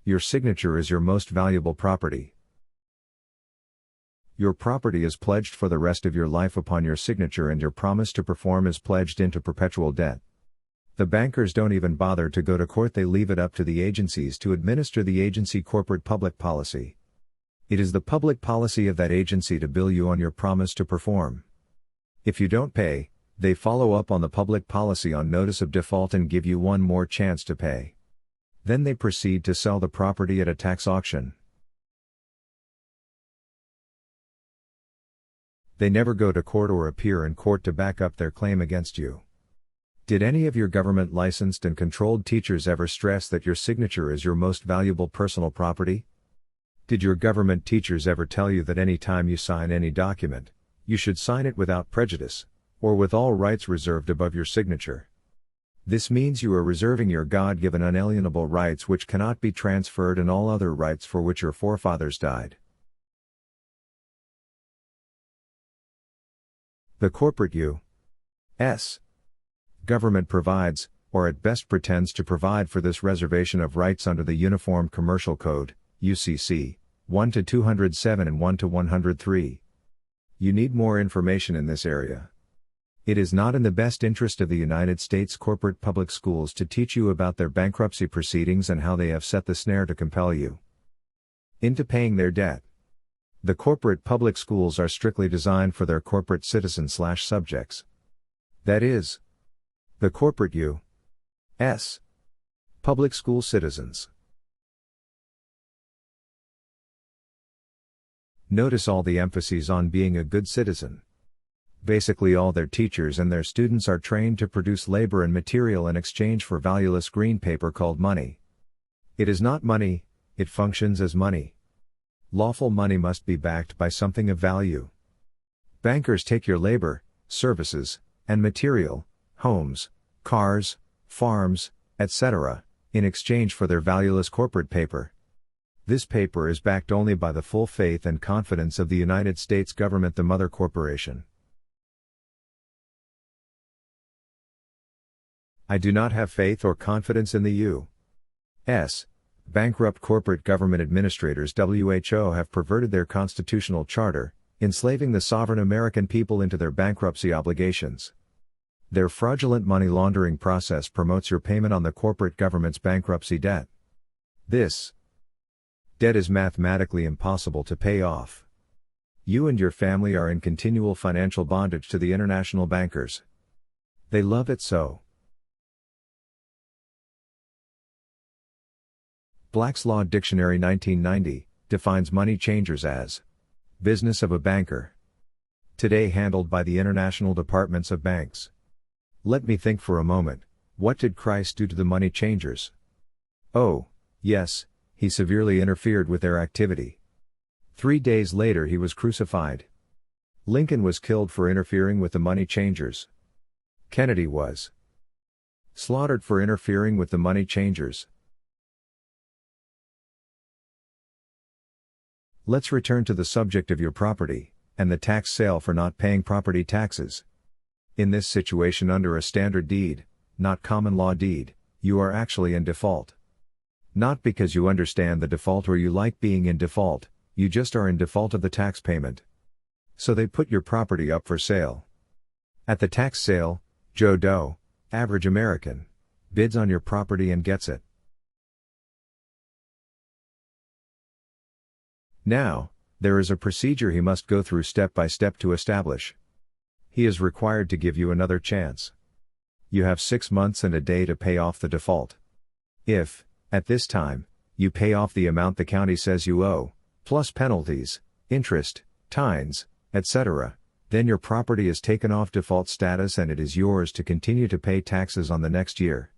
Your signature is your most valuable property. Your property is pledged for the rest of your life upon your signature, and your promise to perform is pledged into perpetual debt. The bankers don't even bother to go to court, they leave it up to the agencies to administer the agency corporate public policy. It is the public policy of that agency to bill you on your promise to perform. If you don't pay, they follow up on the public policy on notice of default and give you one more chance to pay. Then they proceed to sell the property at a tax auction. They never go to court or appear in court to back up their claim against you. Did any of your government licensed and controlled teachers ever stress that your signature is your most valuable personal property? Did your government teachers ever tell you that any time you sign any document, you should sign it without prejudice, or with all rights reserved above your signature? This means you are reserving your God-given unalienable rights which cannot be transferred and all other rights for which your forefathers died. The corporate U.S. government provides, or at best pretends to provide for this reservation of rights under the Uniform Commercial Code, UCC, 1-207 and 1-103. You need more information in this area. It is not in the best interest of the United States corporate public schools to teach you about their bankruptcy proceedings and how they have set the snare to compel you into paying their debt. The corporate public schools are strictly designed for their corporate citizens/subjects. That is, the corporate U.S. public school citizens. Notice all the emphases on being a good citizen. Basically all their teachers and their students are trained to produce labor and material in exchange for valueless green paper called money. It is not money, it functions as money. Lawful money must be backed by something of value. Bankers take your labor, services, and material, homes, cars, farms, etc., in exchange for their valueless corporate paper. This paper is backed only by the full faith and confidence of the United States government, the mother corporation. I do not have faith or confidence in the U.S. Bankrupt corporate government administrators. WHO have perverted their constitutional charter, enslaving the sovereign American people into their bankruptcy obligations. Their fraudulent money laundering process promotes your payment on the corporate government's bankruptcy debt. This debt is mathematically impossible to pay off. You and your family are in continual financial bondage to the international bankers. They love it so. Black's Law Dictionary 1990 defines money changers as business of a banker. Today handled by the international departments of banks. Let me think for a moment. What did Christ do to the money changers? Oh, yes, he severely interfered with their activity. 3 days later he was crucified. Lincoln was killed for interfering with the money changers. Kennedy was slaughtered for interfering with the money changers. Let's return to the subject of your property, and the tax sale for not paying property taxes. In this situation, under a standard deed, not common law deed, you are actually in default. Not because you understand the default or you like being in default, you just are in default of the tax payment. So they put your property up for sale. At the tax sale, Joe Doe, average American, bids on your property and gets it. Now, there is a procedure he must go through step by step to establish. He is required to give you another chance. You have 6 months and a day to pay off the default. If, at this time, you pay off the amount the county says you owe, plus penalties, interest, tines, etc., then your property is taken off default status and it is yours to continue to pay taxes on the next year.